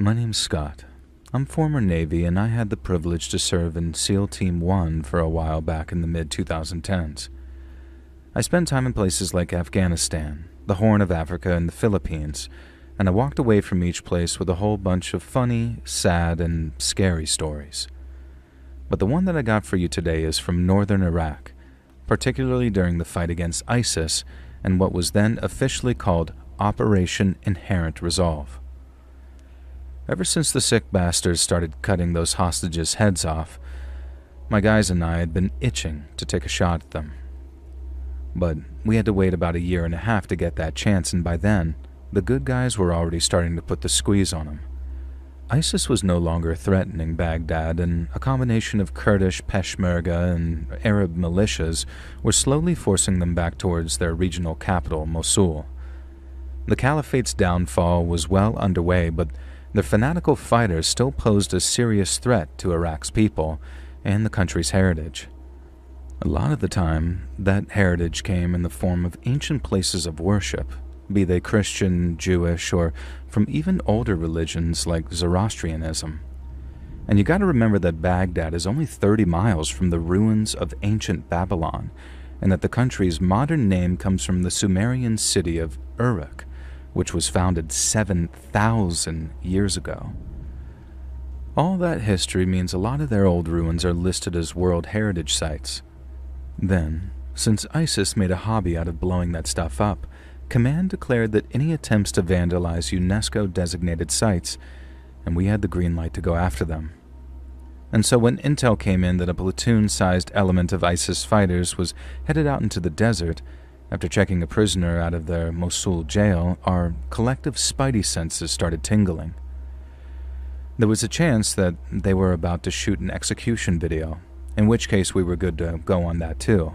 My name's Scott. I'm former Navy, and I had the privilege to serve in SEAL Team 1 for a while back in the mid-2010s. I spent time in places like Afghanistan, the Horn of Africa, and the Philippines, and I walked away from each place with a whole bunch of funny, sad, and scary stories. But the one that I got for you today is from northern Iraq, particularly during the fight against ISIS and what was then officially called Operation Inherent Resolve. Ever since the sick bastards started cutting those hostages' heads off, my guys and I had been itching to take a shot at them. But we had to wait about 1.5 years to get that chance, and by then, the good guys were already starting to put the squeeze on them. ISIS was no longer threatening Baghdad, and a combination of Kurdish Peshmerga and Arab militias were slowly forcing them back towards their regional capital, Mosul. The Caliphate's downfall was well underway, but their fanatical fighters still posed a serious threat to Iraq's people and the country's heritage. A lot of the time, that heritage came in the form of ancient places of worship, be they Christian, Jewish, or from even older religions like Zoroastrianism. And you gotta remember that Baghdad is only 30 miles from the ruins of ancient Babylon, and that the country's modern name comes from the Sumerian city of Uruk, which was founded 7,000 years ago. All that history means a lot of their old ruins are listed as World Heritage Sites. Then, since ISIS made a hobby out of blowing that stuff up, Command declared that any attempts to vandalize UNESCO-designated sites, and we had the green light to go after them. And so when intel came in that a platoon-sized element of ISIS fighters was headed out into the desert, after checking a prisoner out of their Mosul jail, our collective spidey senses started tingling. There was a chance that they were about to shoot an execution video, in which case we were good to go on that too.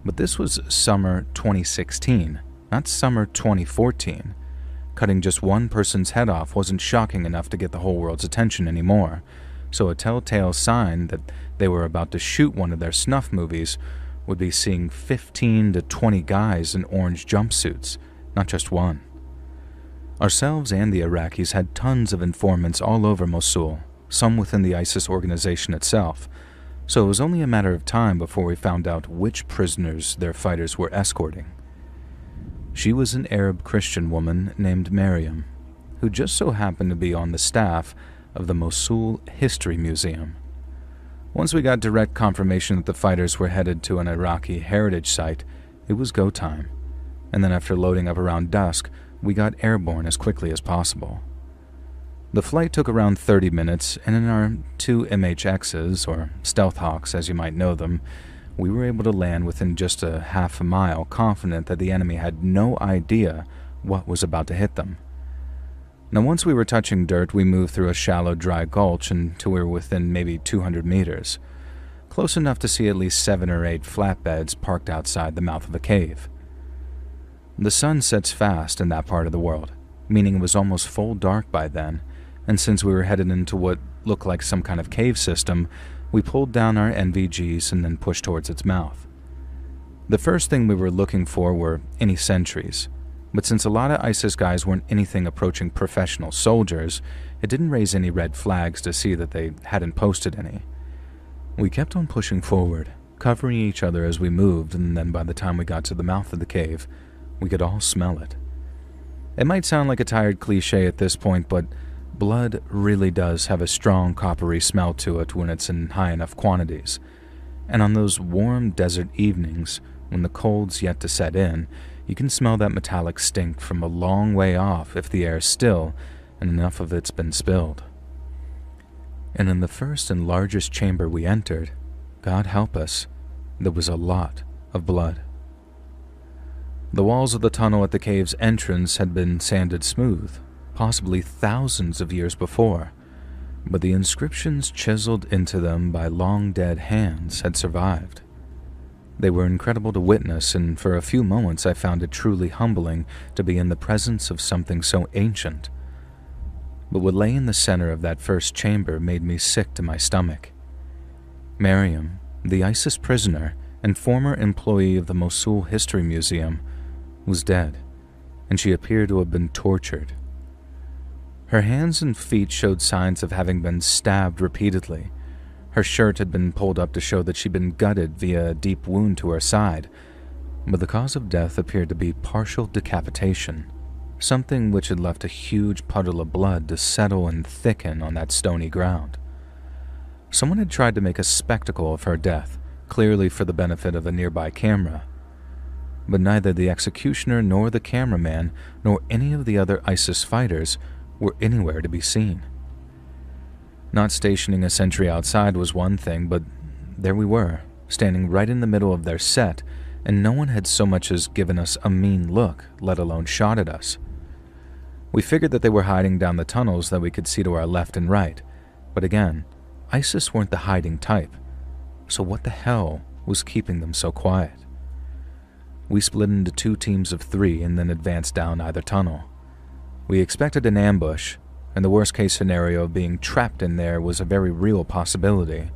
But this was summer 2016, not summer 2014. Cutting just one person's head off wasn't shocking enough to get the whole world's attention anymore, so a telltale sign that they were about to shoot one of their snuff movies would be seeing 15 to 20 guys in orange jumpsuits, not just one. Ourselves and the Iraqis had tons of informants all over Mosul, some within the ISIS organization itself, so it was only a matter of time before we found out which prisoners their fighters were escorting. She was an Arab Christian woman named Miriam, who just so happened to be on the staff of the Mosul History Museum. Once we got direct confirmation that the fighters were headed to an Iraqi heritage site, it was go time, and then after loading up around dusk, we got airborne as quickly as possible. The flight took around 30 minutes, and in our 2 MHXs, or Stealth Hawks as you might know them, we were able to land within just a half a mile, confident that the enemy had no idea what was about to hit them. Now, once we were touching dirt, we moved through a shallow, dry gulch until we were within maybe 200 meters, close enough to see at least 7 or 8 flatbeds parked outside the mouth of a cave. The sun sets fast in that part of the world, meaning it was almost full dark by then, and since we were headed into what looked like some kind of cave system, we pulled down our NVGs and then pushed towards its mouth. The first thing we were looking for were any sentries, but since a lot of ISIS guys weren't anything approaching professional soldiers, it didn't raise any red flags to see that they hadn't posted any. We kept on pushing forward, covering each other as we moved, and then by the time we got to the mouth of the cave, we could all smell it. It might sound like a tired cliche at this point, but blood really does have a strong coppery smell to it when it's in high enough quantities. And on those warm desert evenings, when the cold's yet to set in, you can smell that metallic stink from a long way off if the air's still and enough of it's been spilled. And in the first and largest chamber we entered, God help us, there was a lot of blood. The walls of the tunnel at the cave's entrance had been sanded smooth, possibly thousands of years before, but the inscriptions chiseled into them by long-dead hands had survived. They were incredible to witness, and for a few moments I found it truly humbling to be in the presence of something so ancient. But what lay in the center of that first chamber made me sick to my stomach. Miriam, the ISIS prisoner and former employee of the Mosul History Museum, was dead, and she appeared to have been tortured. Her hands and feet showed signs of having been stabbed repeatedly. Her shirt had been pulled up to show that she'd been gutted via a deep wound to her side, but the cause of death appeared to be partial decapitation, something which had left a huge puddle of blood to settle and thicken on that stony ground. Someone had tried to make a spectacle of her death, clearly for the benefit of a nearby camera, but neither the executioner nor the cameraman nor any of the other ISIS fighters were anywhere to be seen. Not stationing a sentry outside was one thing, but there we were, standing right in the middle of their set, and no one had so much as given us a mean look, let alone shot at us. We figured that they were hiding down the tunnels that we could see to our left and right, but again, ISIS weren't the hiding type, so what the hell was keeping them so quiet? We split into 2 teams of 3 and then advanced down either tunnel. We expected an ambush, and the worst-case scenario of being trapped in there was a very real possibility,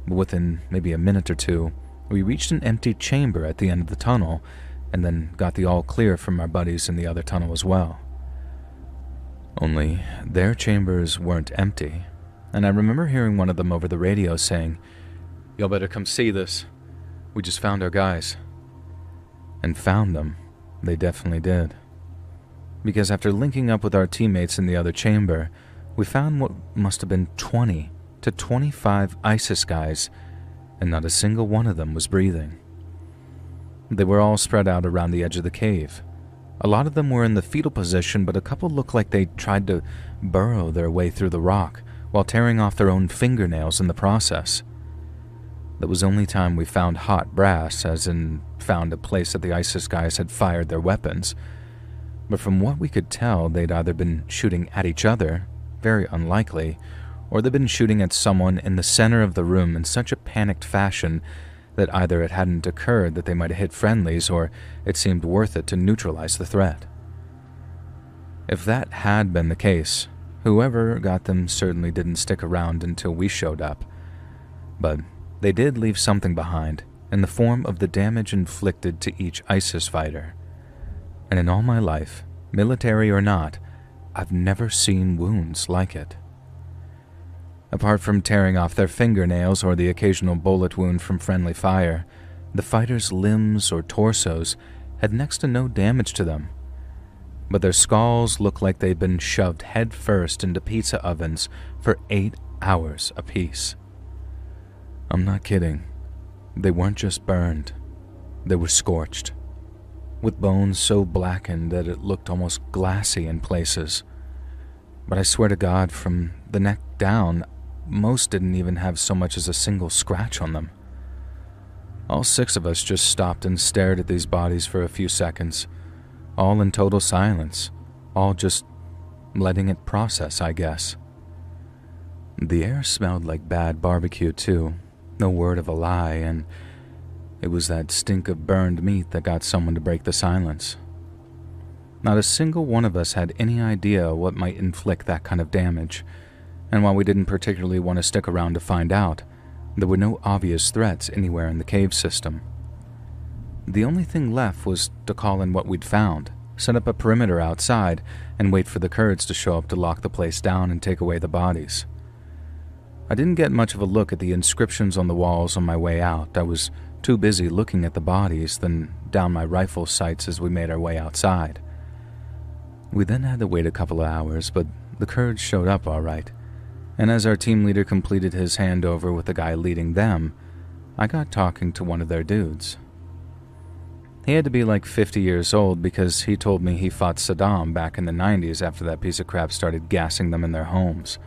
but within maybe a minute or two, we reached an empty chamber at the end of the tunnel, and then got the all-clear from our buddies in the other tunnel as well. Only their chambers weren't empty, and I remember hearing one of them over the radio saying, "Y'all better come see this. We just found our guys." And found them, they definitely did. Because after linking up with our teammates in the other chamber, we found what must have been 20 to 25 ISIS guys, and not a single one of them was breathing. They were all spread out around the edge of the cave. A lot of them were in the fetal position, but a couple looked like they tried to burrow their way through the rock while tearing off their own fingernails in the process. That was the only time we found hot brass, as in found a place that the ISIS guys had fired their weapons. But from what we could tell, they'd either been shooting at each other, very unlikely, or they'd been shooting at someone in the center of the room in such a panicked fashion that either it hadn't occurred that they might have hit friendlies, or it seemed worth it to neutralize the threat. If that had been the case, whoever got them certainly didn't stick around until we showed up. But they did leave something behind, in the form of the damage inflicted to each ISIS fighter. And in all my life, military or not, I've never seen wounds like it. Apart from tearing off their fingernails or the occasional bullet wound from friendly fire, the fighters' limbs or torsos had next to no damage to them. But their skulls looked like they'd been shoved head first into pizza ovens for 8 hours apiece. I'm not kidding. They weren't just burned, they were scorched, with bones so blackened that it looked almost glassy in places. But I swear to God, from the neck down, most didn't even have so much as a single scratch on them. All 6 of us just stopped and stared at these bodies for a few seconds, all in total silence, all just letting it process, I guess. The air smelled like bad barbecue too, no word of a lie, and it was that stink of burned meat that got someone to break the silence. Not a single one of us had any idea what might inflict that kind of damage, and while we didn't particularly want to stick around to find out, there were no obvious threats anywhere in the cave system. The only thing left was to call in what we'd found, set up a perimeter outside, and wait for the Kurds to show up to lock the place down and take away the bodies. I didn't get much of a look at the inscriptions on the walls on my way out. I was too busy looking at the bodies than down my rifle sights as we made our way outside. We then had to wait a couple of hours, but the Kurds showed up all right, and as our team leader completed his handover with the guy leading them, I got talking to one of their dudes. He had to be like 50 years old because he told me he fought Saddam back in the 90s after that piece of crap started gassing them in their homes.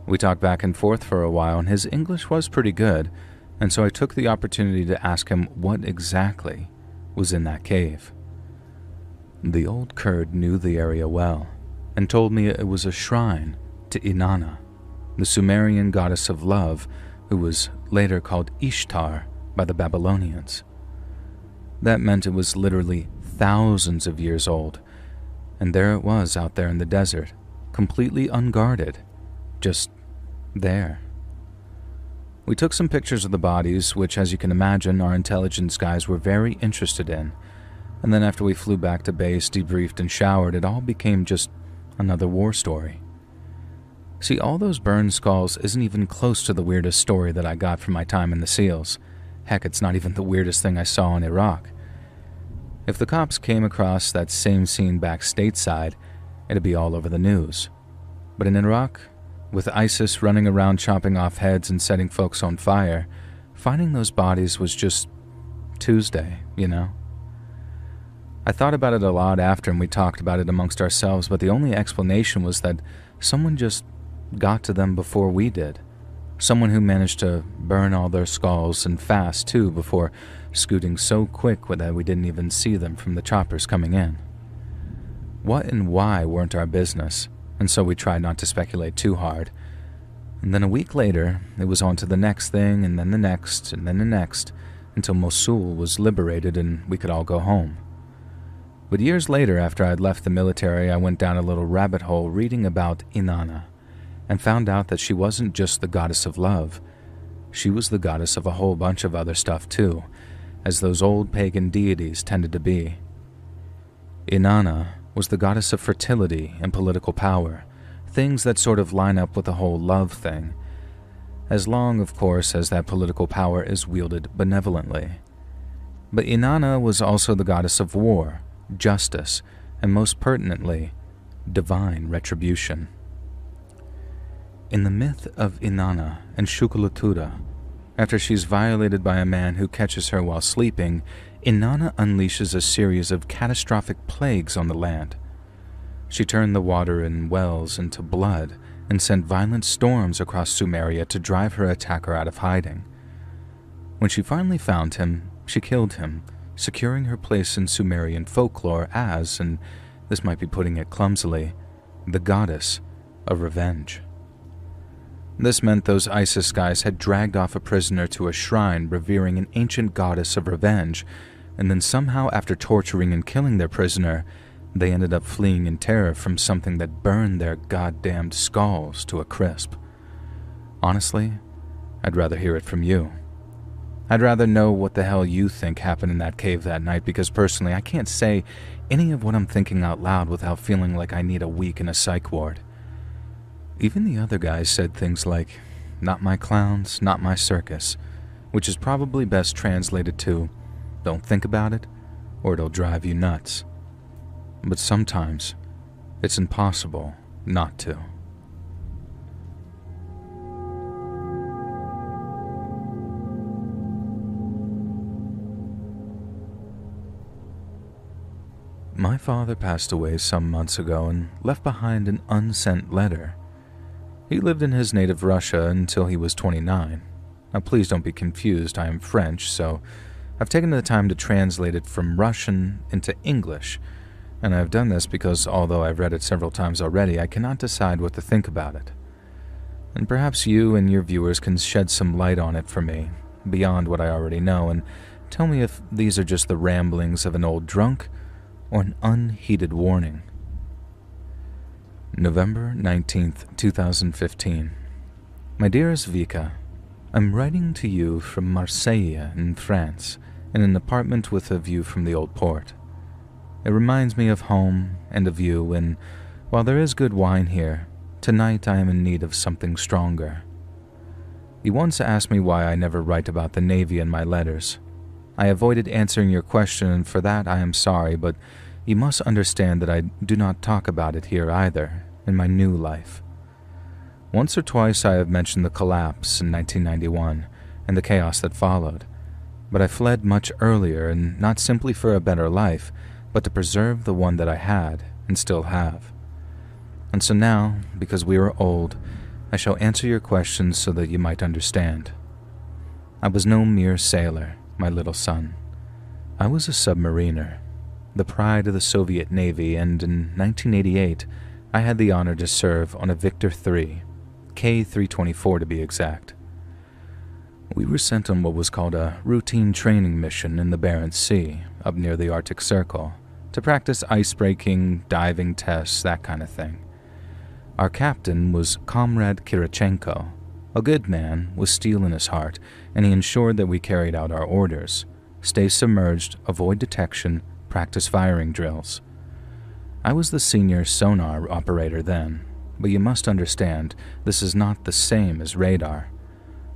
We talked back and forth for a while, and his English was pretty good, and so I took the opportunity to ask him what exactly was in that cave. The old Kurd knew the area well, and told me it was a shrine to Inanna, the Sumerian goddess of love, who was later called Ishtar by the Babylonians. That meant it was literally thousands of years old, and there it was out there in the desert, completely unguarded, just there. We took some pictures of the bodies, which, as you can imagine, our intelligence guys were very interested in, and then after we flew back to base, debriefed and showered, it all became just Another war story. See, all those burned skulls isn't even close to the weirdest story that I got from my time in the SEALs. Heck, it's not even the weirdest thing I saw in Iraq. If the cops came across that same scene back stateside, it'd be all over the news. But in Iraq, with ISIS running around chopping off heads and setting folks on fire, finding those bodies was just Tuesday, you know? I thought about it a lot after and we talked about it amongst ourselves, but the only explanation was that someone just got to them before we did. Someone who managed to burn all their skulls, and fast too, before scooting so quick that we didn't even see them from the choppers coming in. What and why weren't our business, and so we tried not to speculate too hard. And then a week later, it was on to the next thing, and then the next, and then the next, until Mosul was liberated and we could all go home. But years later, after I'd left the military, I went down a little rabbit hole reading about Inanna, and found out that she wasn't just the goddess of love. She was the goddess of a whole bunch of other stuff too, as those old pagan deities tended to be. Inanna was the goddess of fertility and political power, things that sort of line up with the whole love thing, as long, of course, as that political power is wielded benevolently. But Inanna was also the goddess of war, justice, and most pertinently, divine retribution. In the myth of Inanna and Shukalatura, after she's violated by a man who catches her while sleeping, Inanna unleashes a series of catastrophic plagues on the land. She turned the water in wells into blood and sent violent storms across Sumeria to drive her attacker out of hiding. When she finally found him, she killed him, securing her place in Sumerian folklore as, and this might be putting it clumsily, the goddess of revenge. This meant those ISIS guys had dragged off a prisoner to a shrine revering an ancient goddess of revenge, and then somehow after torturing and killing their prisoner, they ended up fleeing in terror from something that burned their goddamned skulls to a crisp. Honestly, I'd rather hear it from you. I'd rather know what the hell you think happened in that cave that night, because personally I can't say any of what I'm thinking out loud without feeling like I need a week in a psych ward. Even the other guys said things like, "Not my clowns, not my circus," which is probably best translated to, "Don't think about it, or it'll drive you nuts." But sometimes, it's impossible not to. My father passed away some months ago and left behind an unsent letter. He lived in his native Russia until he was 29. Now please don't be confused, I am French, so I've taken the time to translate it from Russian into English, and I've done this because although I've read it several times already, I cannot decide what to think about it. And perhaps you and your viewers can shed some light on it for me, beyond what I already know, and tell me if these are just the ramblings of an old drunk or an unheeded warning. November 19th, 2015. My dearest Vika, I'm writing to you from Marseille in France, in an apartment with a view from the old port. It reminds me of home and of you, and while there is good wine here, tonight I am in need of something stronger. You once asked me why I never write about the Navy in my letters. I avoided answering your question, and for that I am sorry, but you must understand that I do not talk about it here either, in my new life. Once or twice I have mentioned the collapse in 1991 and the chaos that followed, but I fled much earlier, and not simply for a better life, but to preserve the one that I had and still have. And so now, because we are old, I shall answer your questions so that you might understand. I was no mere sailor, my little son. I was a submariner, the pride of the Soviet Navy, and in 1988, I had the honor to serve on a Victor III, K-324 to be exact. We were sent on what was called a routine training mission in the Barents Sea, up near the Arctic Circle, to practice ice-breaking, diving tests, that kind of thing. Our captain was Comrade Kirichenko, a good man with steel in his heart, and he ensured that we carried out our orders: stay submerged, avoid detection, practice firing drills. I was the senior sonar operator then, but you must understand this is not the same as radar.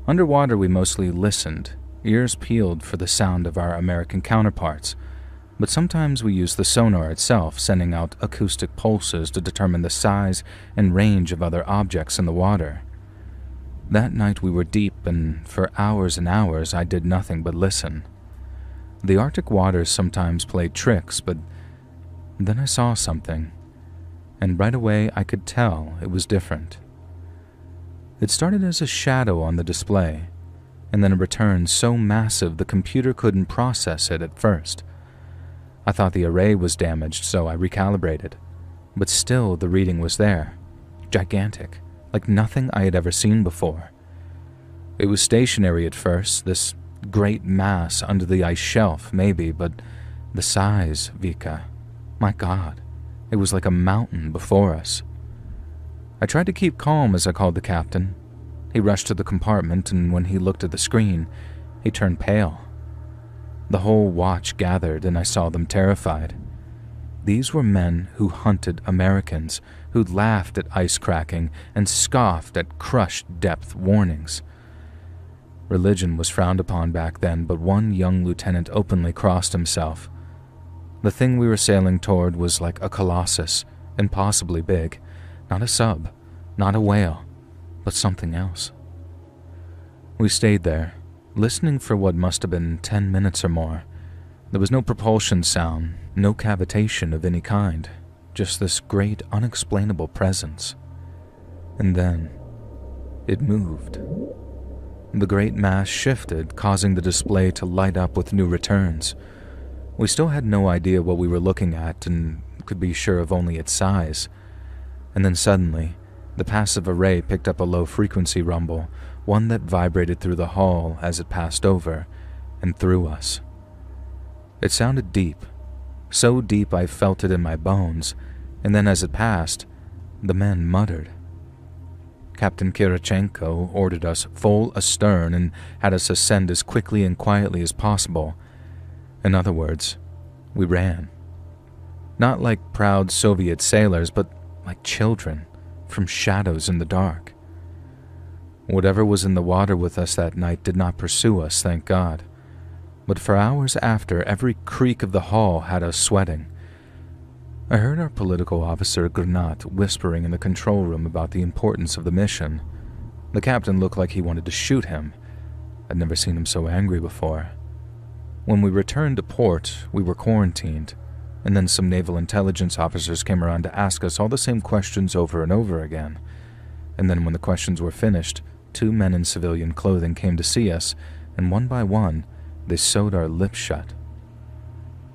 Underwater we mostly listened, ears peeled for the sound of our American counterparts, but sometimes we used the sonar itself, sending out acoustic pulses to determine the size and range of other objects in the water. That night we were deep, and for hours and hours I did nothing but listen. The Arctic waters sometimes played tricks, but then I saw something, and right away I could tell it was different. It started as a shadow on the display, and then it returned so massive the computer couldn't process it at first. I thought the array was damaged, so I recalibrated, but still the reading was there, gigantic, like nothing I had ever seen before. It was stationary at first, this great mass under the ice shelf, maybe, but the size, Vika, my God, it was like a mountain before us. I tried to keep calm as I called the captain. He rushed to the compartment, and when he looked at the screen, he turned pale. The whole watch gathered, and I saw them terrified. These were men who hunted Americans, who laughed at ice cracking and scoffed at crushed depth warnings. Religion was frowned upon back then, but one young lieutenant openly crossed himself. The thing we were sailing toward was like a colossus, impossibly big, not a sub, not a whale, but something else. We stayed there, listening for what must have been 10 minutes or more. There was no propulsion sound, no cavitation of any kind, just this great unexplainable presence. And then, it moved. The great mass shifted, causing the display to light up with new returns. We still had no idea what we were looking at and could be sure of only its size. And then suddenly, the passive array picked up a low-frequency rumble, one that vibrated through the hull as it passed over and through us. It sounded deep, so deep I felt it in my bones, and then as it passed, the men muttered. Captain Kirichenko ordered us full astern and had us ascend as quickly and quietly as possible. In other words, we ran. Not like proud Soviet sailors, but like children, from shadows in the dark. Whatever was in the water with us that night did not pursue us, thank God. But for hours after, every creak of the hull had us sweating. I heard our political officer Granat whispering in the control room about the importance of the mission. The captain looked like he wanted to shoot him. I'd never seen him so angry before. When we returned to port, we were quarantined, and then some naval intelligence officers came around to ask us all the same questions over and over again. And then when the questions were finished, 2 men in civilian clothing came to see us, and one by one, they sewed our lips shut.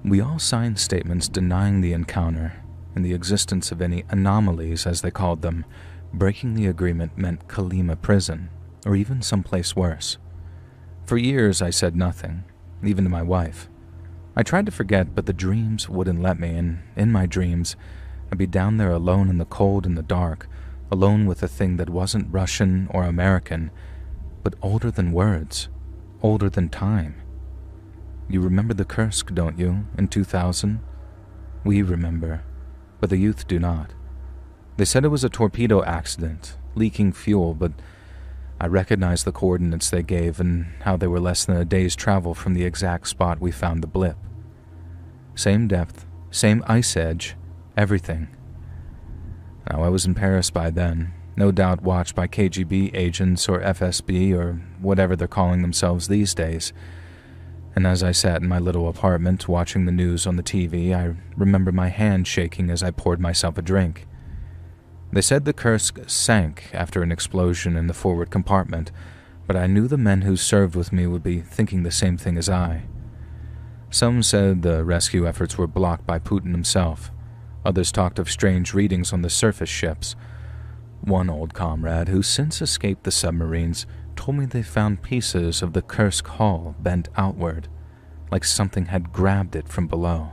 We all signed statements denying the encounter and the existence of any anomalies, as they called them. Breaking the agreement meant Kolyma prison, or even someplace worse. For years I said nothing, even to my wife. I tried to forget, but the dreams wouldn't let me, and in my dreams, I'd be down there alone in the cold and the dark, alone with a thing that wasn't Russian or American, but older than words, older than time. You remember the Kursk, don't you, in 2000? We remember, but the youth do not. They said it was a torpedo accident, leaking fuel, but I recognized the coordinates they gave and how they were less than a day's travel from the exact spot we found the blip. Same depth, same ice edge, everything. Now, I was in Paris by then, no doubt watched by KGB agents or FSB or whatever they're calling themselves these days. And as I sat in my little apartment watching the news on the TV, I remember my hand shaking as I poured myself a drink. They said the Kursk sank after an explosion in the forward compartment, but I knew the men who served with me would be thinking the same thing as I. Some said the rescue efforts were blocked by Putin himself. Others talked of strange readings on the surface ships. One old comrade, who since escaped the submarines, told me they found pieces of the Kursk hull bent outward, like something had grabbed it from below.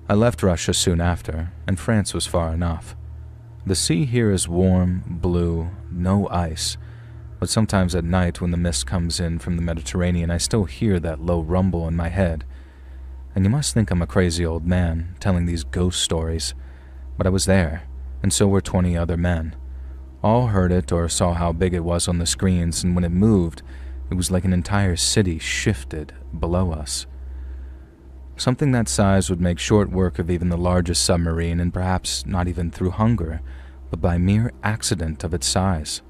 I left Russia soon after, and France was far enough. The sea here is warm, blue, no ice, but sometimes at night when the mist comes in from the Mediterranean, I still hear that low rumble in my head. And you must think I'm a crazy old man telling these ghost stories, but I was there, and so were 20 other men. All heard it or saw how big it was on the screens, and when it moved, it was like an entire city shifted below us. Something that size would make short work of even the largest submarine, and perhaps not even through hunger, but by mere accident of its size.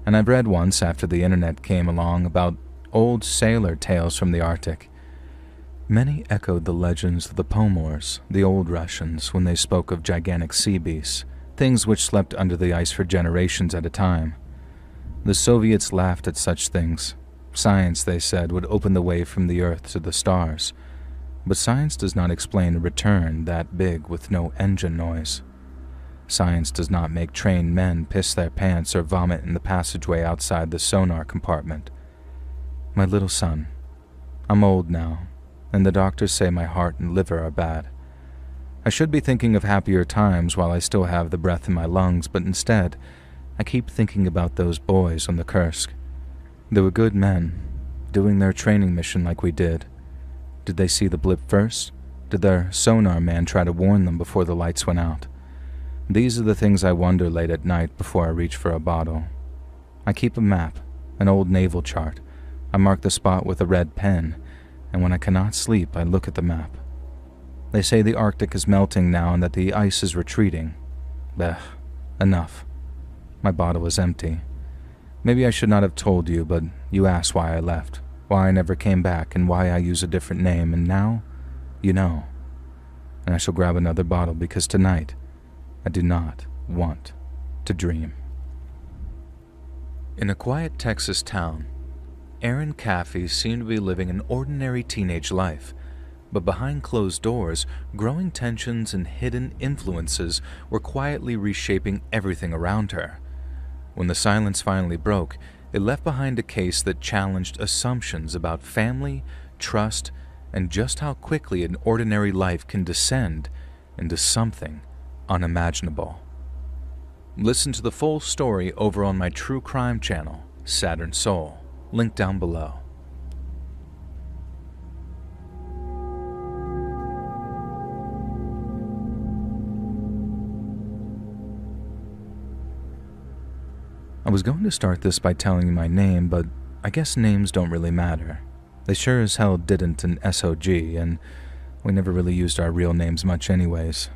And I've read once, after the internet came along, about old sailor tales from the Arctic. Many echoed the legends of the Pomors, the old Russians, when they spoke of gigantic sea beasts, things which slept under the ice for generations at a time. The Soviets laughed at such things. Science, they said, would open the way from the Earth to the stars. But science does not explain a return that big with no engine noise. Science does not make trained men piss their pants or vomit in the passageway outside the sonar compartment. My little son, I'm old now, and the doctors say my heart and liver are bad. I should be thinking of happier times while I still have the breath in my lungs, but instead, I keep thinking about those boys on the Kursk. They were good men, doing their training mission like we did. Did they see the blip first? Did their sonar man try to warn them before the lights went out? These are the things I wonder late at night before I reach for a bottle. I keep a map, an old naval chart. I mark the spot with a red pen, and when I cannot sleep, I look at the map. They say the Arctic is melting now and that the ice is retreating. Blech, enough. My bottle is empty. Maybe I should not have told you, but you asked why I left, why I never came back, and why I use a different name, and now, you know. And I shall grab another bottle because tonight, I do not want to dream. In a quiet Texas town, Aaron Caffey seemed to be living an ordinary teenage life, but behind closed doors, growing tensions and hidden influences were quietly reshaping everything around her. When the silence finally broke, it left behind a case that challenged assumptions about family, trust, and just how quickly an ordinary life can descend into something unimaginable. Listen to the full story over on my true crime channel, Saturn Soul, link down below. I was going to start this by telling you my name, but I guess names don't really matter. They sure as hell didn't in SOG, and we never really used our real names much anyways.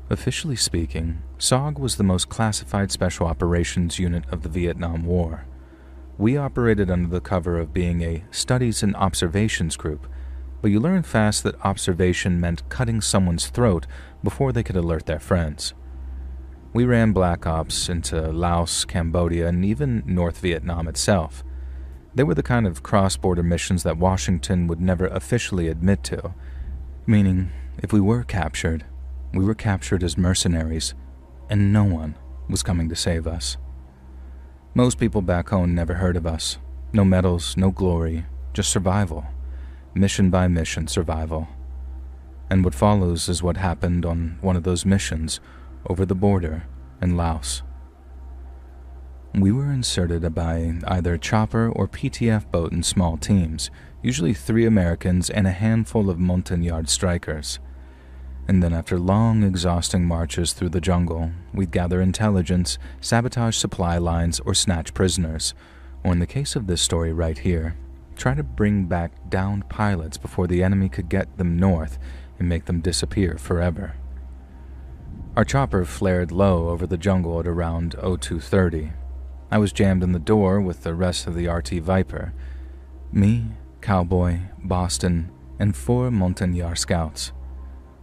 Officially speaking, SOG was the most classified special operations unit of the Vietnam War. We operated under the cover of being a studies and observations group, but you learn fast that observation meant cutting someone's throat before they could alert their friends. We ran Black Ops into Laos, Cambodia, and even North Vietnam itself. They were the kind of cross-border missions that Washington would never officially admit to, meaning if we were captured as mercenaries, and no one was coming to save us. Most people back home never heard of us. No medals, no glory, just survival. Mission by mission survival. And what follows is what happened on one of those missions over the border in Laos. We were inserted by either chopper or PTF boat in small teams, usually 3 Americans and a handful of Montagnard strikers. And then after long, exhausting marches through the jungle, we'd gather intelligence, sabotage supply lines, or snatch prisoners, or in the case of this story right here, try to bring back downed pilots before the enemy could get them north and make them disappear forever. Our chopper flared low over the jungle at around 0230. I was jammed in the door with the rest of the RT Viper. Me, Cowboy, Boston, and 4 Montagnard scouts.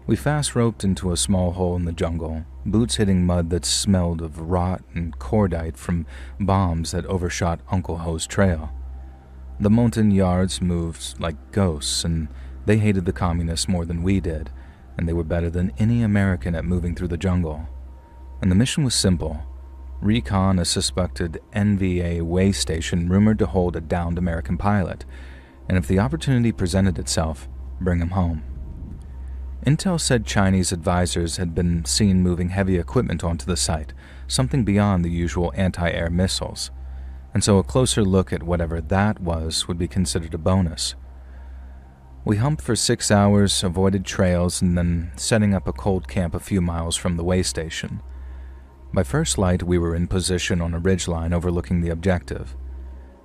We fast-roped into a small hole in the jungle, boots hitting mud that smelled of rot and cordite from bombs that overshot Uncle Ho's trail. The Montagnards moved like ghosts, and they hated the communists more than we did, and they were better than any American at moving through the jungle. And the mission was simple. Recon a suspected NVA way station rumored to hold a downed American pilot, and if the opportunity presented itself, bring him home. Intel said Chinese advisors had been seen moving heavy equipment onto the site, something beyond the usual anti-air missiles, and so a closer look at whatever that was would be considered a bonus. We humped for 6 hours, avoided trails, and then setting up a cold camp a few miles from the way station. By first light, we were in position on a ridgeline overlooking the objective.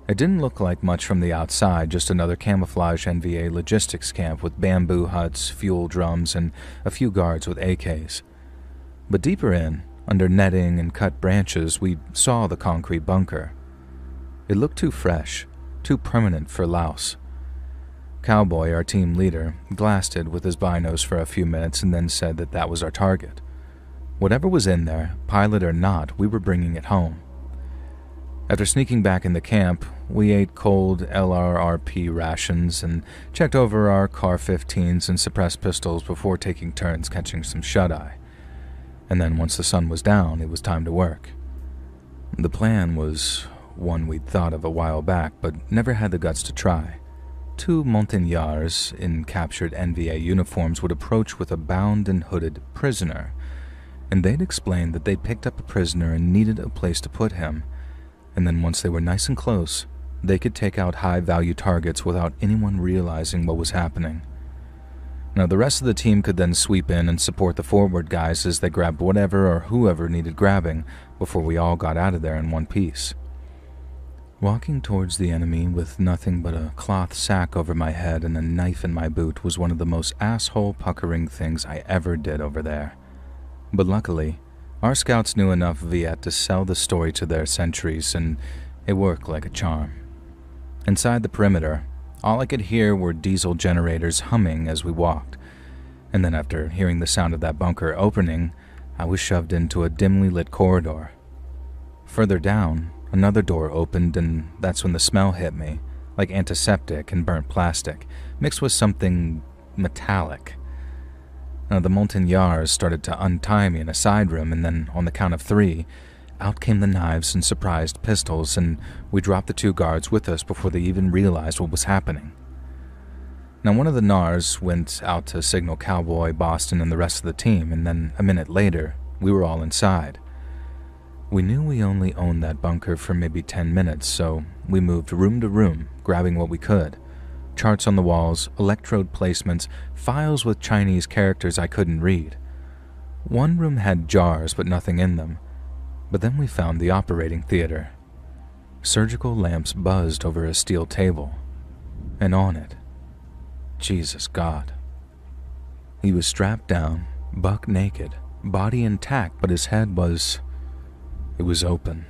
It didn't look like much from the outside, just another camouflage NVA logistics camp with bamboo huts, fuel drums, and a few guards with AKs. But deeper in, under netting and cut branches, we saw the concrete bunker. It looked too fresh, too permanent for Laos. Cowboy, our team leader, glassed it with his binos for a few minutes and then said that was our target. Whatever was in there, pilot or not, we were bringing it home. After sneaking back in the camp, we ate cold LRRP rations and checked over our CAR-15s and suppressed pistols before taking turns catching some shut-eye. And then once the sun was down, it was time to work. The plan was one we'd thought of a while back, but never had the guts to try. 2 montagnards in captured NVA uniforms would approach with a bound and hooded prisoner, and they'd explain that they picked up a prisoner and needed a place to put him, and then once they were nice and close, they could take out high-value targets without anyone realizing what was happening. Now, the rest of the team could then sweep in and support the forward guys as they grabbed whatever or whoever needed grabbing before we all got out of there in one piece. Walking towards the enemy with nothing but a cloth sack over my head and a knife in my boot was one of the most asshole-puckering things I ever did over there. But luckily, our scouts knew enough Viet to sell the story to their sentries, and it worked like a charm. Inside the perimeter, all I could hear were diesel generators humming as we walked, and then after hearing the sound of that bunker opening, I was shoved into a dimly lit corridor. Further down, another door opened, and that's when the smell hit me, like antiseptic and burnt plastic, mixed with something metallic. Now, the montagnards started to untie me in a side room, and then, on the count of 3, out came the knives and surprised pistols, and we dropped the 2 guards with us before they even realized what was happening. Now, one of the Nars went out to signal Cowboy, Boston, and the rest of the team, and then a minute later, we were all inside. We knew we only owned that bunker for maybe 10 minutes, so we moved room to room, grabbing what we could. Charts on the walls, electrode placements, files with Chinese characters I couldn't read. One room had jars but nothing in them, but then we found the operating theater. Surgical lamps buzzed over a steel table, and on it, Jesus God. He was strapped down, buck naked, body intact, but his head was open.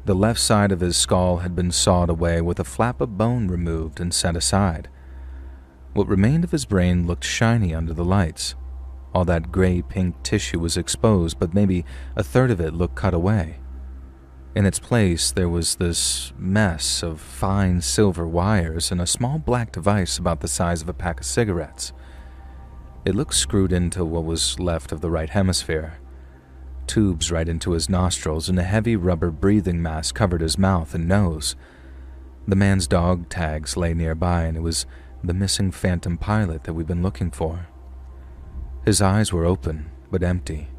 The left side of his skull had been sawed away with a flap of bone removed and set aside. What remained of his brain looked shiny under the lights. All that gray-pink tissue was exposed, but maybe a third of it looked cut away. In its place, there was this mess of fine silver wires and a small black device about the size of a pack of cigarettes. It looked screwed into what was left of the right hemisphere. Tubes right into his nostrils, and a heavy rubber breathing mask covered his mouth and nose. The man's dog tags lay nearby, and it was the missing phantom pilot that we'd been looking for. His eyes were open, but empty,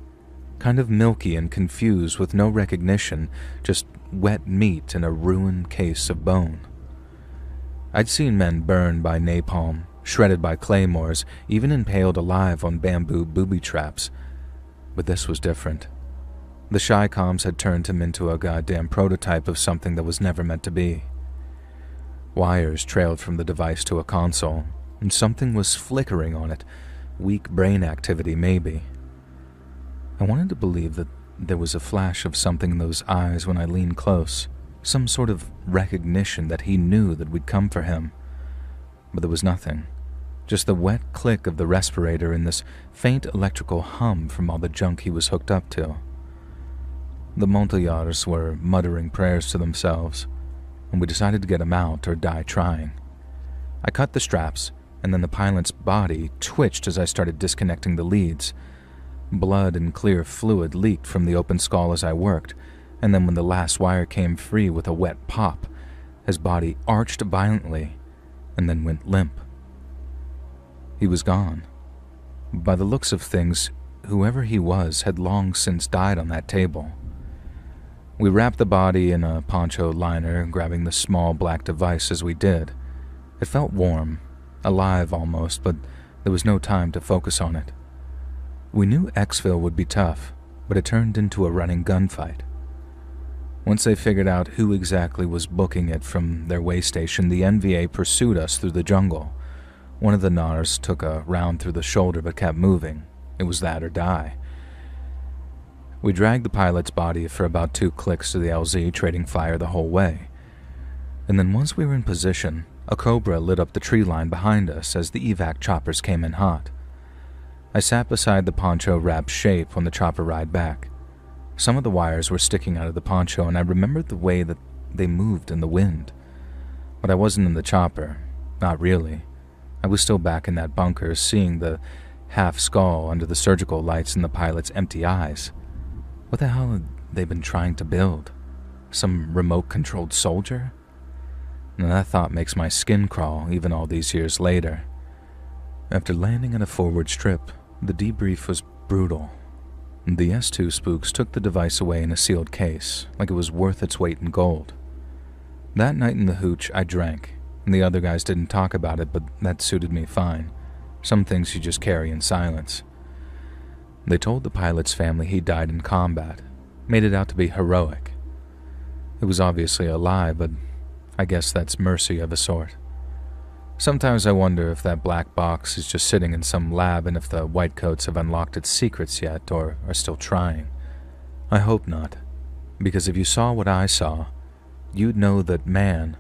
kind of milky and confused with no recognition, just wet meat in a ruined case of bone. I'd seen men burned by napalm, shredded by claymores, even impaled alive on bamboo booby traps, but this was different. The Chi-Coms had turned him into a goddamn prototype of something that was never meant to be. Wires trailed from the device to a console, and something was flickering on it. Weak brain activity, maybe. I wanted to believe that there was a flash of something in those eyes when I leaned close, some sort of recognition that he knew that we'd come for him. But there was nothing. Just the wet click of the respirator and this faint electrical hum from all the junk he was hooked up to. The montagnards were muttering prayers to themselves, and we decided to get him out or die trying. I cut the straps, and then the pilot's body twitched as I started disconnecting the leads. Blood and clear fluid leaked from the open skull as I worked, and then when the last wire came free with a wet pop, his body arched violently and then went limp. He was gone. By the looks of things, whoever he was had long since died on that table. We wrapped the body in a poncho liner, grabbing the small black device as we did. It felt warm, alive almost, but there was no time to focus on it. We knew Exfil would be tough, but it turned into a running gunfight. Once they figured out who exactly was booking it from their way station, the NVA pursued us through the jungle. One of the Nars took a round through the shoulder but kept moving. It was that or die. We dragged the pilot's body for about 2 clicks to the LZ, trading fire the whole way. And then once we were in position, a Cobra lit up the tree line behind us as the evac choppers came in hot. I sat beside the poncho-wrapped shape on the chopper ride back. Some of the wires were sticking out of the poncho, and I remembered the way that they moved in the wind. But I wasn't in the chopper. Not really. I was still back in that bunker, seeing the half-skull under the surgical lights in the pilot's empty eyes. What the hell had they been trying to build? Some remote-controlled soldier? And that thought makes my skin crawl, even all these years later. After landing at a forward strip, the debrief was brutal. The S2 spooks took the device away in a sealed case, like it was worth its weight in gold. That night in the hooch, I drank, and the other guys didn't talk about it, but that suited me fine. Some things you just carry in silence. They told the pilot's family he died in combat, made it out to be heroic. It was obviously a lie, but I guess that's mercy of a sort. Sometimes I wonder if that black box is just sitting in some lab and if the whitecoats have unlocked its secrets yet or are still trying. I hope not, because if you saw what I saw, you'd know that man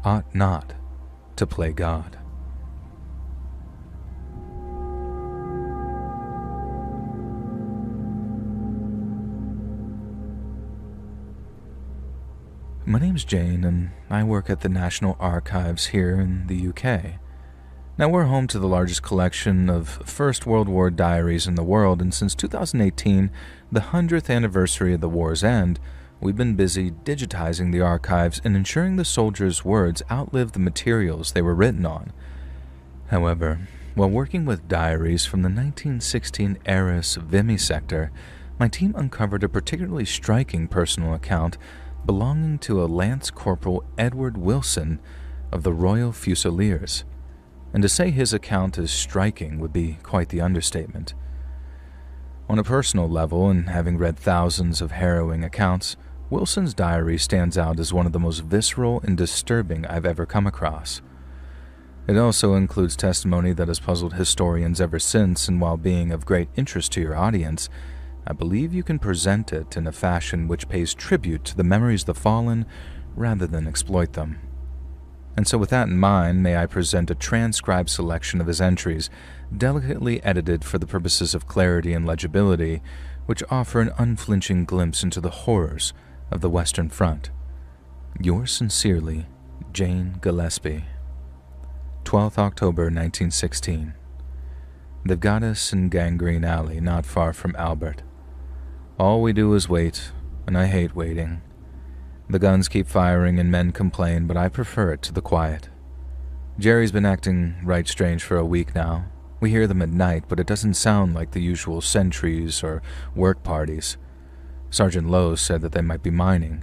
ought not to play God. My name's Jane, and I work at the National Archives here in the UK. Now, we're home to the largest collection of First World War diaries in the world, and since 2018, the 100th anniversary of the war's end, we've been busy digitizing the archives and ensuring the soldiers' words outlive the materials they were written on. However, while working with diaries from the 1916 Arras Vimisector, my team uncovered a particularly striking personal account belonging to a Lance Corporal Edward Wilson of the Royal Fusiliers, and to say his account is striking would be quite the understatement. On a personal level, and having read thousands of harrowing accounts, Wilson's diary stands out as one of the most visceral and disturbing I've ever come across. It also includes testimony that has puzzled historians ever since, and while being of great interest to your audience, I believe you can present it in a fashion which pays tribute to the memories of the fallen rather than exploit them. And so with that in mind, may I present a transcribed selection of his entries, delicately edited for the purposes of clarity and legibility, which offer an unflinching glimpse into the horrors of the Western Front. Yours sincerely, Jane Gillespie. 12th October 1916. They've got us in Gangrene Alley, not far from Albert. All we do is wait, and I hate waiting. The guns keep firing and men complain, but I prefer it to the quiet. Jerry's been acting right strange for a week now. We hear them at night, but it doesn't sound like the usual sentries or work parties. Sergeant Lowe said that they might be mining,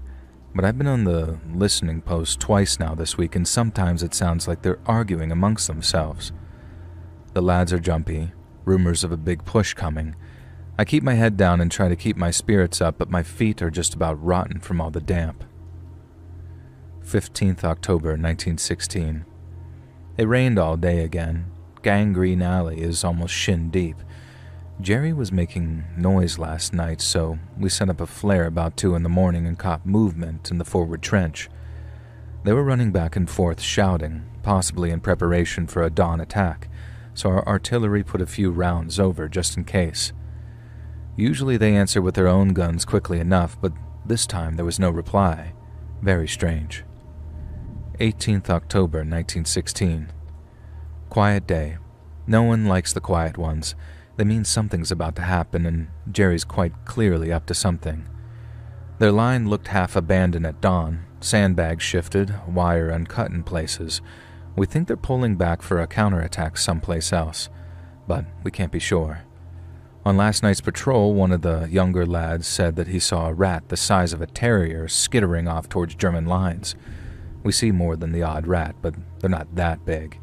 but I've been on the listening post twice now this week, and sometimes it sounds like they're arguing amongst themselves. The lads are jumpy, rumors of a big push coming. I keep my head down and try to keep my spirits up, but my feet are just about rotten from all the damp. 15th October 1916. It rained all day again. Gangrene Alley is almost shin deep. Jerry was making noise last night, so we set up a flare about 2 in the morning and caught movement in the forward trench. They were running back and forth shouting, possibly in preparation for a dawn attack, so our artillery put a few rounds over just in case. Usually they answer with their own guns quickly enough, but this time there was no reply. Very strange. 18th October 1916. Quiet day. No one likes the quiet ones. They mean something's about to happen, and Jerry's quite clearly up to something. Their line looked half abandoned at dawn, sandbags shifted, wire uncut in places. We think they're pulling back for a counterattack someplace else, but we can't be sure. On last night's patrol, one of the younger lads said that he saw a rat the size of a terrier skittering off towards German lines. We see more than the odd rat, but they're not that big.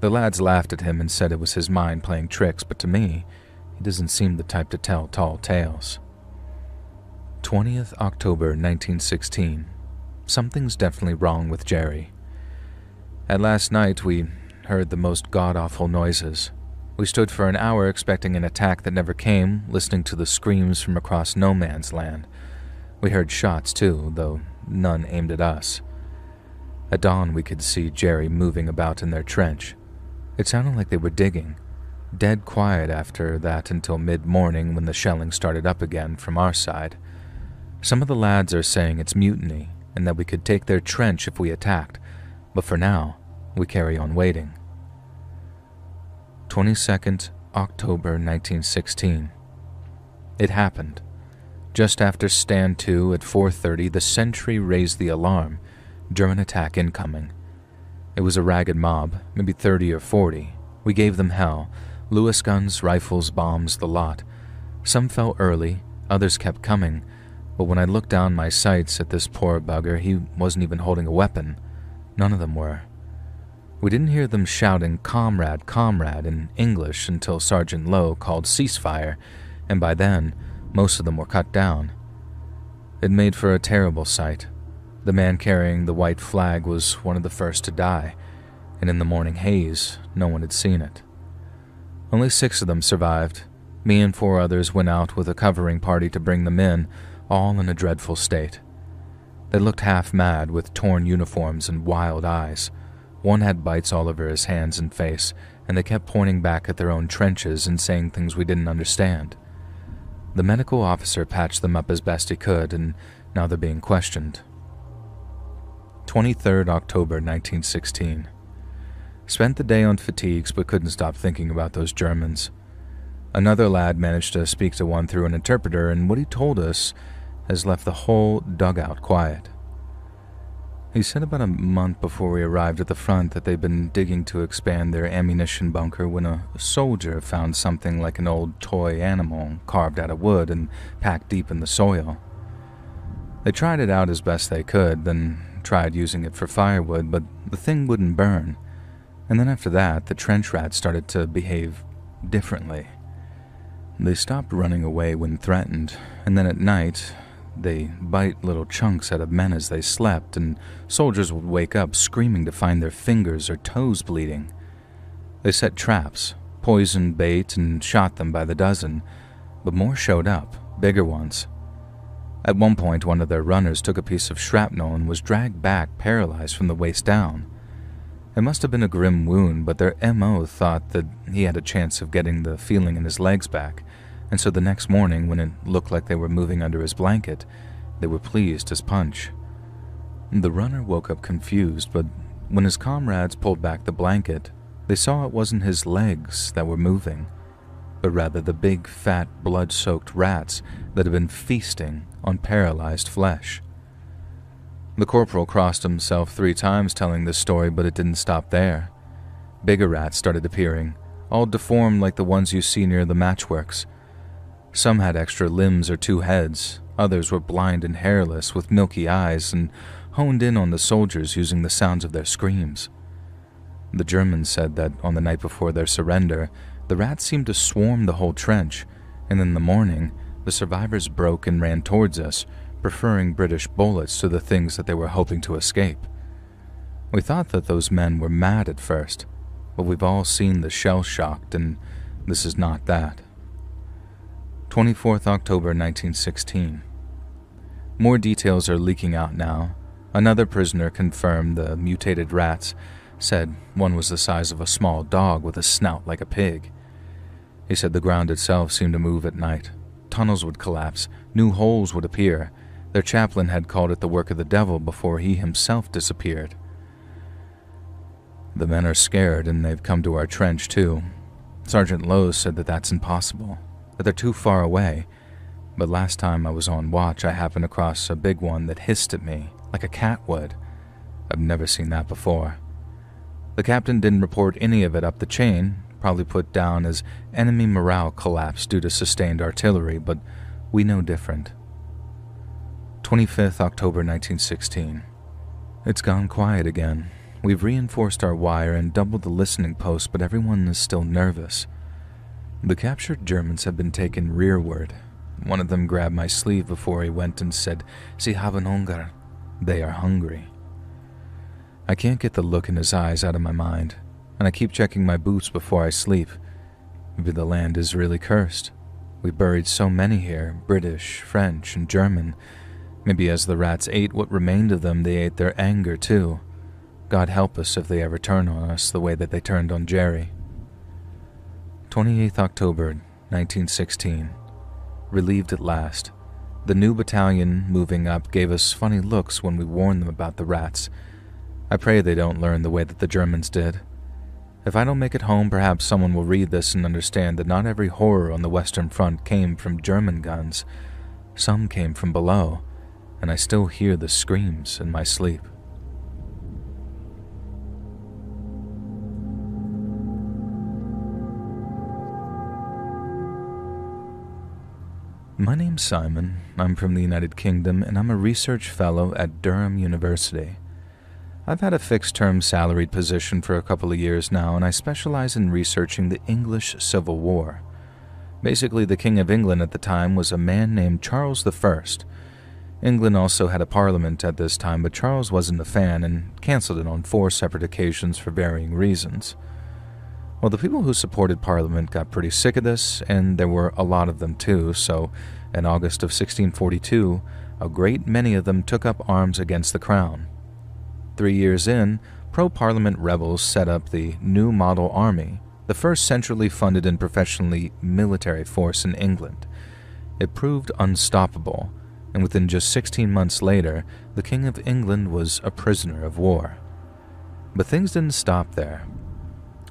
The lads laughed at him and said it was his mind playing tricks, but to me, he doesn't seem the type to tell tall tales. 20th October 1916. Something's definitely wrong with Jerry. At last night, we heard the most god-awful noises. We stood for an hour expecting an attack that never came, listening to the screams from across no man's land. We heard shots too, though none aimed at us. At dawn, we could see Jerry moving about in their trench. It sounded like they were digging. Dead quiet after that until mid-morning when the shelling started up again from our side. Some of the lads are saying it's mutiny and that we could take their trench if we attacked, but for now, we carry on waiting. 22nd October 1916. It happened. Just after Stand 2 at 4:30, the sentry raised the alarm. German attack incoming. It was a ragged mob, maybe 30 or 40. We gave them hell. Lewis guns, rifles, bombs, the lot. Some fell early, others kept coming, but when I looked down my sights at this poor bugger, he wasn't even holding a weapon. None of them were. We didn't hear them shouting, "Comrade, comrade," in English until Sergeant Lowe called ceasefire, and by then, most of them were cut down. It made for a terrible sight. The man carrying the white flag was one of the first to die, and in the morning haze, no one had seen it. Only 6 of them survived. Me and 4 others went out with a covering party to bring them in, all in a dreadful state. They looked half mad with torn uniforms and wild eyes. One had bites all over his hands and face, and they kept pointing back at their own trenches and saying things we didn't understand. The medical officer patched them up as best he could, and now they're being questioned. 23rd October 1916. Spent the day on fatigues but couldn't stop thinking about those Germans. Another lad managed to speak to one through an interpreter, and what he told us has left the whole dugout quiet. He said about a month before we arrived at the front that they'd been digging to expand their ammunition bunker when a soldier found something like an old toy animal carved out of wood and packed deep in the soil. They tried it out as best they could, then tried using it for firewood, but the thing wouldn't burn. And then after that, the trench rats started to behave differently. They stopped running away when threatened, and then at night, they bite little chunks out of men as they slept, and soldiers would wake up screaming to find their fingers or toes bleeding. They set traps, poisoned bait, and shot them by the dozen, but more showed up, bigger ones. At one point, one of their runners took a piece of shrapnel and was dragged back paralyzed from the waist down. It must have been a grim wound, but their M.O. thought that he had a chance of getting the feeling in his legs back, and so the next morning, when it looked like they were moving under his blanket, they were pleased as punch. The runner woke up confused, but when his comrades pulled back the blanket, they saw it wasn't his legs that were moving, but rather the big, fat, blood-soaked rats that had been feasting on paralyzed flesh. The corporal crossed himself 3 times telling this story, but it didn't stop there. Bigger rats started appearing, all deformed like the ones you see near the matchworks. Some had extra limbs or 2 heads, others were blind and hairless with milky eyes and honed in on the soldiers using the sounds of their screams. The Germans said that on the night before their surrender, the rats seemed to swarm the whole trench, and in the morning, the survivors broke and ran towards us, preferring British bullets to the things that they were hoping to escape. We thought that those men were mad at first, but we've all seen the shell-shocked, and this is not that. 24th October 1916. More details are leaking out now. Another prisoner confirmed the mutated rats, said one was the size of a small dog with a snout like a pig. He said the ground itself seemed to move at night. Tunnels would collapse, new holes would appear. Their chaplain had called it the work of the devil before he himself disappeared. The men are scared and they've come to our trench too. Sergeant Lowe said that that's impossible, that they're too far away, but last time I was on watch I happened across a big one that hissed at me like a cat would. I've never seen that before. The captain didn't report any of it up the chain, probably put down as enemy morale collapse due to sustained artillery, but we know different. 25th October 1916. It's gone quiet again. We've reinforced our wire and doubled the listening post, but everyone is still nervous. The captured Germans have been taken rearward. One of them grabbed my sleeve before he went and said, "Sie haben Hunger." They are hungry. I can't get the look in his eyes out of my mind, and I keep checking my boots before I sleep. Maybe the land is really cursed. We buried so many here, British, French, and German. Maybe as the rats ate what remained of them, they ate their anger too. God help us if they ever turn on us the way that they turned on Jerry. 28th October, 1916. Relieved at last. The new battalion moving up gave us funny looks when we warned them about the rats. I pray they don't learn the way that the Germans did. If I don't make it home, perhaps someone will read this and understand that not every horror on the Western Front came from German guns. Some came from below, and I still hear the screams in my sleep. My name's Simon. I'm from the United Kingdom, and I'm a research fellow at Durham University. I've had a fixed-term salaried position for a couple of years now, and I specialize in researching the English Civil War. Basically, the King of England at the time was a man named Charles I. England also had a parliament at this time, but Charles wasn't a fan and cancelled it on 4 separate occasions for varying reasons. Well, the people who supported Parliament got pretty sick of this, and there were a lot of them too, so in August of 1642, a great many of them took up arms against the Crown. 3 years in, pro-Parliament rebels set up the New Model Army, the first centrally funded and professionally military force in England. It proved unstoppable, and within just 16 months later, the King of England was a prisoner of war. But things didn't stop there.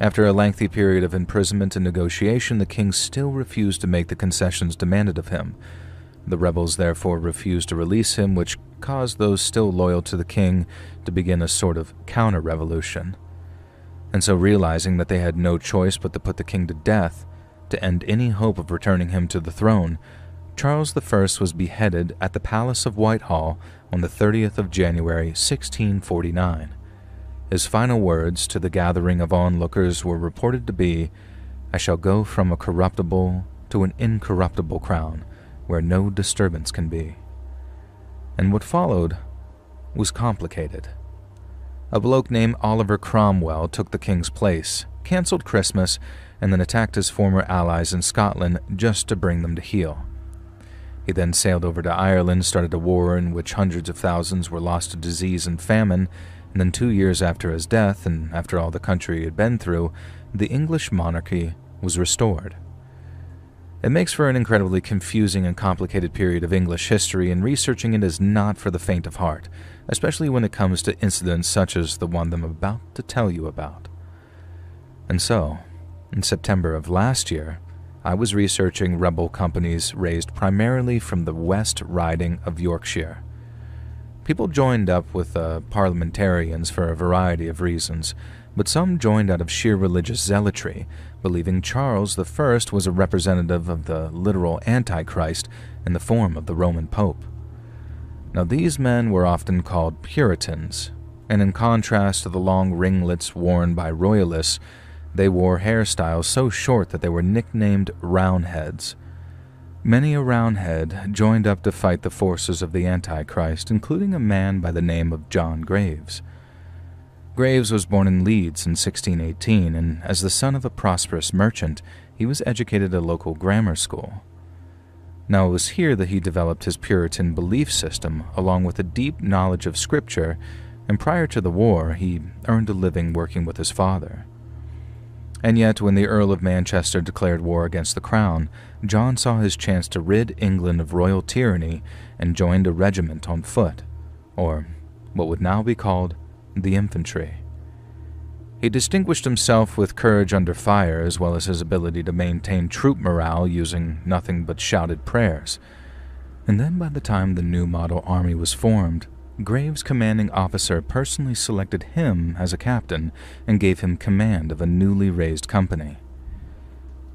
After a lengthy period of imprisonment and negotiation, the king still refused to make the concessions demanded of him. The rebels therefore refused to release him, which caused those still loyal to the king to begin a sort of counter-revolution. And so, realizing that they had no choice but to put the king to death, to end any hope of returning him to the throne, Charles I was beheaded at the Palace of Whitehall on the 30th of January, 1649. His final words to the gathering of onlookers were reported to be, "I shall go from a corruptible to an incorruptible crown, where no disturbance can be." And what followed was complicated. A bloke named Oliver Cromwell took the king's place, cancelled Christmas, and then attacked his former allies in Scotland just to bring them to heel. He then sailed over to Ireland, started a war in which hundreds of thousands were lost to disease and famine, and then 2 years after his death, and after all the country had been through, the English monarchy was restored. It makes for an incredibly confusing and complicated period of English history, and researching it is not for the faint of heart, especially when it comes to incidents such as the one I'm about to tell you about. And so, in September of last year, I was researching rebel companies raised primarily from the West Riding of Yorkshire. People joined up with parliamentarians for a variety of reasons, but some joined out of sheer religious zealotry, believing Charles I was a representative of the literal Antichrist in the form of the Roman Pope. Now, these men were often called Puritans, and in contrast to the long ringlets worn by royalists, they wore hairstyles so short that they were nicknamed Roundheads. Many a Roundhead joined up to fight the forces of the Antichrist, including a man by the name of John Graves. Graves was born in Leeds in 1618, and as the son of a prosperous merchant, he was educated at a local grammar school. Now, it was here that he developed his Puritan belief system, along with a deep knowledge of Scripture, and prior to the war, he earned a living working with his father. And yet, when the Earl of Manchester declared war against the Crown, John saw his chance to rid England of royal tyranny and joined a regiment on foot, or what would now be called the infantry. He distinguished himself with courage under fire, as well as his ability to maintain troop morale using nothing but shouted prayers. And then by the time the new model army was formed, Graves' commanding officer personally selected him as a captain and gave him command of a newly raised company.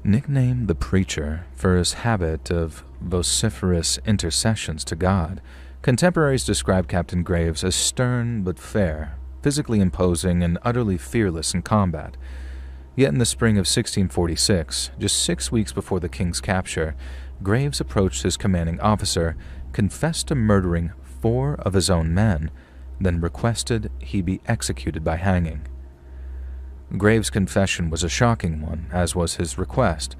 Nicknamed the Preacher for his habit of vociferous intercessions to God, contemporaries describe Captain Graves as stern but fair, physically imposing and utterly fearless in combat. Yet in the spring of 1646, just 6 weeks before the king's capture, Graves approached his commanding officer, confessed to murdering 4 of his own men, then requested he be executed by hanging. Graves' confession was a shocking one, as was his request,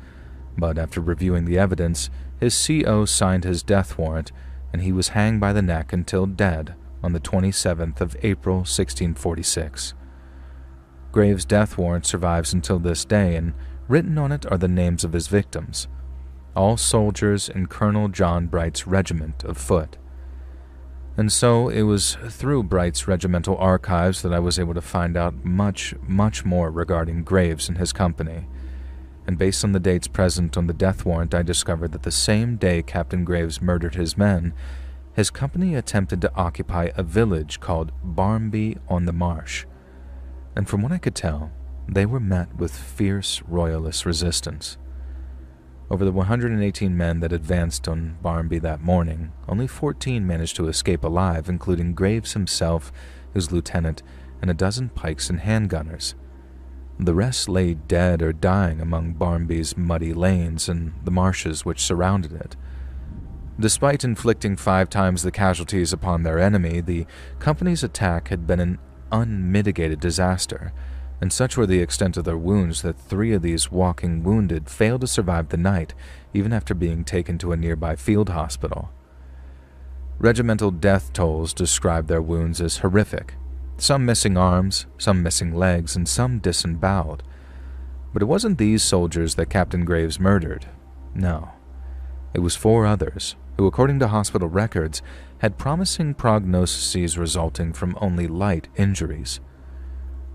but after reviewing the evidence, his CO signed his death warrant, and he was hanged by the neck until dead on the 27th of April 1646. Graves' death warrant survives until this day, and written on it are the names of his victims, all soldiers in Colonel John Bright's regiment of foot. And so it was through Bright's regimental archives that I was able to find out much, much more regarding Graves and his company. And based on the dates present on the death warrant, I discovered that the same day Captain Graves murdered his men, his company attempted to occupy a village called Barnby-on-the-Marsh. And from what I could tell, they were met with fierce royalist resistance. Over the 118 men that advanced on Barnby that morning, only 14 managed to escape alive, including Graves himself, his lieutenant, and a dozen pikes and handgunners. The rest lay dead or dying among Barnby's muddy lanes and the marshes which surrounded it. Despite inflicting 5 times the casualties upon their enemy, the company's attack had been an unmitigated disaster, and such were the extent of their wounds that 3 of these walking wounded failed to survive the night, even after being taken to a nearby field hospital. Regimental death tolls described their wounds as horrific, some missing arms, some missing legs, and some disemboweled. But it wasn't these soldiers that Captain Graves murdered. No. It was 4 others, who, according to hospital records, had promising prognoses resulting from only light injuries.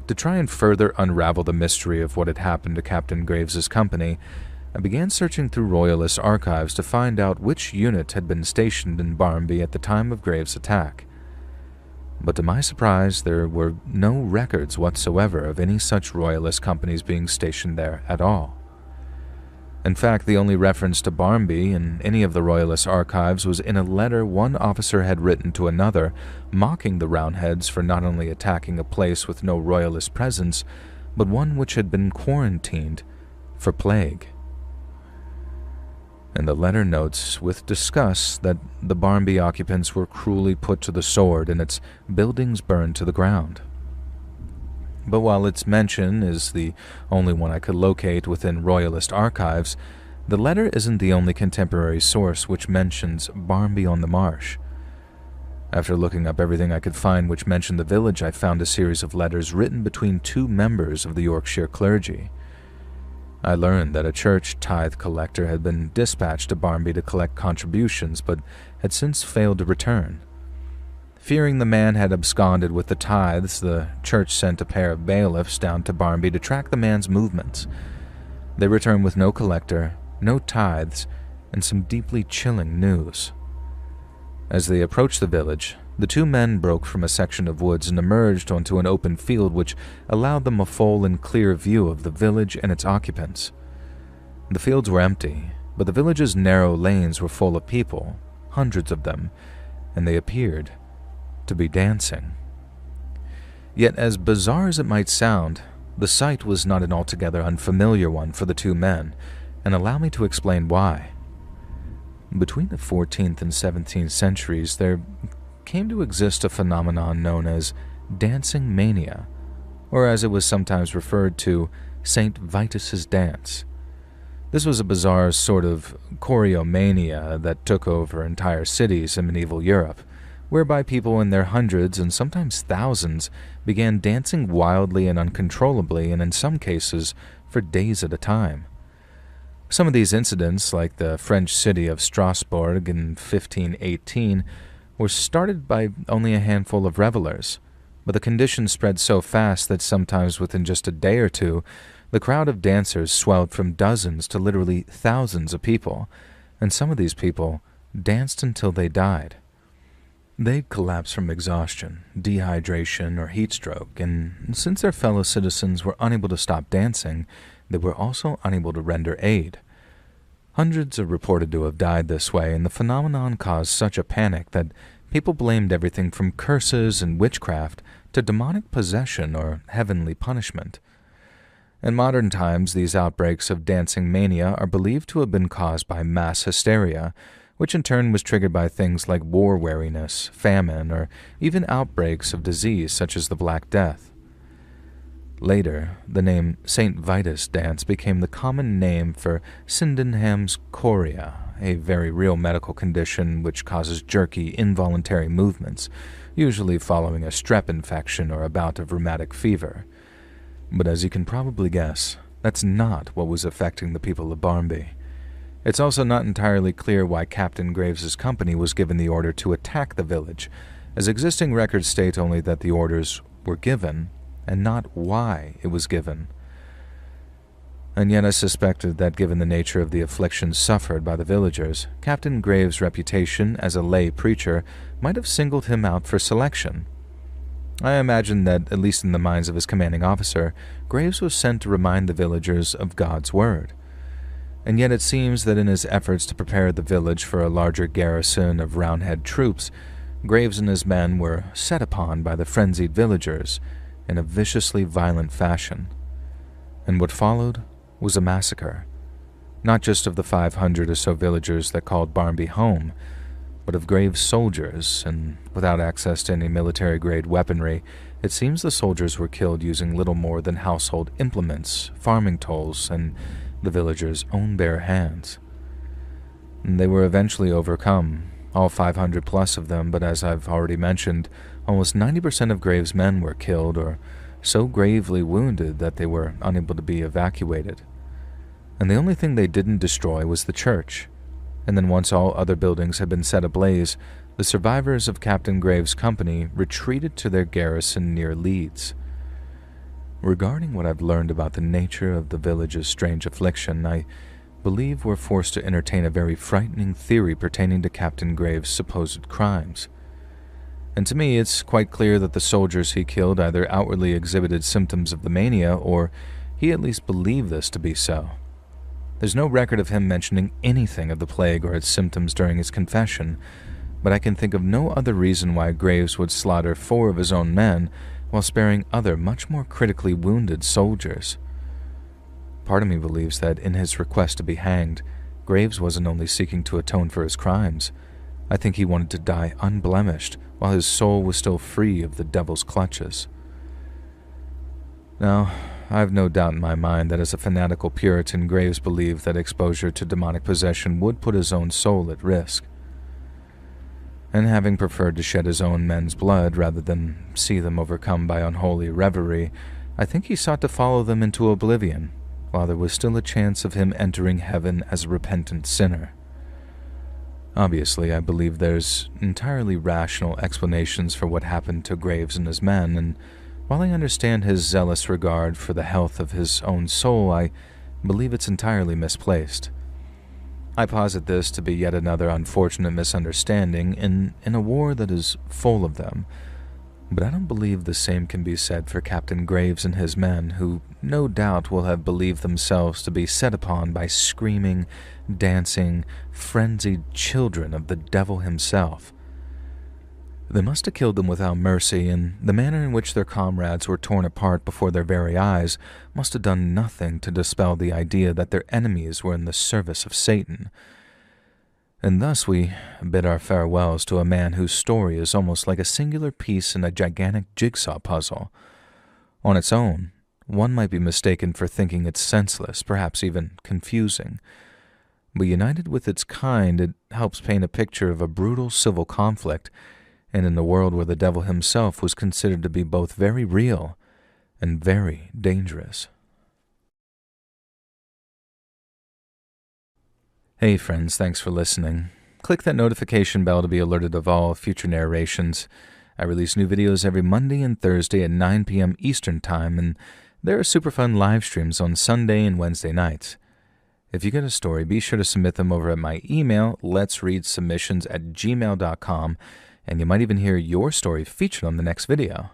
To try and further unravel the mystery of what had happened to Captain Graves's company, I began searching through Royalist archives to find out which unit had been stationed in Barnby at the time of Graves' attack. But to my surprise, there were no records whatsoever of any such Royalist companies being stationed there at all. In fact, the only reference to Barnby in any of the Royalist archives was in a letter one officer had written to another, mocking the Roundheads for not only attacking a place with no Royalist presence, but one which had been quarantined for plague. And the letter notes with disgust that the Barnby occupants were cruelly put to the sword and its buildings burned to the ground. But while its mention is the only one I could locate within Royalist archives, the letter isn't the only contemporary source which mentions Barnby-on-the-Marsh. After looking up everything I could find which mentioned the village, I found a series of letters written between 2 members of the Yorkshire clergy. I learned that a church tithe collector had been dispatched to Barnby to collect contributions, but had since failed to return. Fearing the man had absconded with the tithes, the church sent a pair of bailiffs down to Barnby to track the man's movements. They returned with no collector, no tithes, and some deeply chilling news. As they approached the village, the 2 men broke from a section of woods and emerged onto an open field which allowed them a full and clear view of the village and its occupants. The fields were empty, but the village's narrow lanes were full of people, hundreds of them, and they appeared to be dancing. Yet, as bizarre as it might sound, the sight was not an altogether unfamiliar one for the 2 men, and allow me to explain why. Between the 14th and 17th centuries, there came to exist a phenomenon known as dancing mania, or as it was sometimes referred to, St. Vitus's dance. This was a bizarre sort of choreomania that took over entire cities in medieval Europe, whereby people in their hundreds and sometimes thousands began dancing wildly and uncontrollably, and in some cases for days at a time. Some of these incidents, like the French city of Strasbourg in 1518, were started by only a handful of revelers, but the conditions spread so fast that sometimes within just a day or 2, the crowd of dancers swelled from dozens to literally thousands of people, and some of these people danced until they died. They'd collapse from exhaustion, dehydration, or heat stroke, and since their fellow citizens were unable to stop dancing, they were also unable to render aid. Hundreds are reported to have died this way, and the phenomenon caused such a panic that people blamed everything from curses and witchcraft to demonic possession or heavenly punishment. In modern times, these outbreaks of dancing mania are believed to have been caused by mass hysteria, which in turn was triggered by things like war weariness, famine, or even outbreaks of disease such as the Black Death. Later, the name St. Vitus dance became the common name for Sydenham's chorea, a very real medical condition which causes jerky, involuntary movements, usually following a strep infection or a bout of rheumatic fever. But as you can probably guess, that's not what was affecting the people of Barmby. It's also not entirely clear why Captain Graves's company was given the order to attack the village, as existing records state only that the orders were given, and not why it was given. And yet I suspected that given the nature of the afflictions suffered by the villagers, Captain Graves' reputation as a lay preacher might have singled him out for selection. I imagine that, at least in the minds of his commanding officer, Graves was sent to remind the villagers of God's word. And yet it seems that in his efforts to prepare the village for a larger garrison of Roundhead troops, Graves and his men were set upon by the frenzied villagers in a viciously violent fashion. And what followed was a massacre, not just of the 500 or so villagers that called Barmby home, but of Graves' soldiers, and without access to any military-grade weaponry, it seems the soldiers were killed using little more than household implements, farming tools, and the villagers' own bare hands. And they were eventually overcome, all 500 plus of them, but as I've already mentioned, almost 90% of Graves' men were killed or so gravely wounded that they were unable to be evacuated. And the only thing they didn't destroy was the church. And then once all other buildings had been set ablaze, the survivors of Captain Graves' company retreated to their garrison near Leeds. Regarding what I've learned about the nature of the village's strange affliction, I believe we're forced to entertain a very frightening theory pertaining to Captain Graves' supposed crimes. And to me, it's quite clear that the soldiers he killed either outwardly exhibited symptoms of the mania, or he at least believed this to be so. There's no record of him mentioning anything of the plague or its symptoms during his confession, but I can think of no other reason why Graves would slaughter 4 of his own men while sparing other much more critically wounded soldiers. Part of me believes that in his request to be hanged, Graves wasn't only seeking to atone for his crimes. I think he wanted to die unblemished while his soul was still free of the devil's clutches. Now, I have no doubt in my mind that as a fanatical Puritan, Graves believed that exposure to demonic possession would put his own soul at risk. And having preferred to shed his own men's blood rather than see them overcome by unholy reverie, I think he sought to follow them into oblivion, while there was still a chance of him entering heaven as a repentant sinner. Obviously, I believe there's entirely rational explanations for what happened to Graves and his men, and while I understand his zealous regard for the health of his own soul, I believe it's entirely misplaced. I posit this to be yet another unfortunate misunderstanding in a war that is full of them, but I don't believe the same can be said for Captain Graves and his men, who no doubt will have believed themselves to be set upon by screaming, dancing, frenzied children of the devil himself. They must have killed them without mercy, and the manner in which their comrades were torn apart before their very eyes must have done nothing to dispel the idea that their enemies were in the service of Satan. And thus we bid our farewells to a man whose story is almost like a singular piece in a gigantic jigsaw puzzle. On its own, one might be mistaken for thinking it senseless, perhaps even confusing. But united with its kind, it helps paint a picture of a brutal civil conflict, and in a world where the devil himself was considered to be both very real and very dangerous. Hey friends, thanks for listening. Click that notification bell to be alerted of all future narrations. I release new videos every Monday and Thursday at 9 p.m. Eastern Time, and there are super fun live streams on Sunday and Wednesday nights. If you get a story, be sure to submit them over at my email, LetsReadSubmissions@gmail.com, and you might even hear your story featured on the next video.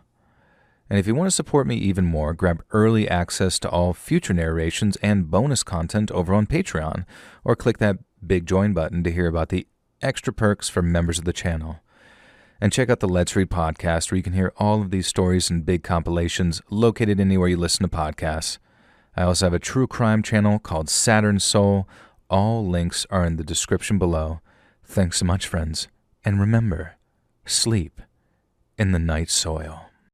And if you want to support me even more, grab early access to all future narrations and bonus content over on Patreon, or click that big join button to hear about the extra perks for members of the channel. And check out the Let's Read podcast, where you can hear all of these stories in big compilations located anywhere you listen to podcasts. I also have a true crime channel called Saturn Soul. All links are in the description below. Thanks so much, friends. And remember, sleep in the night soil.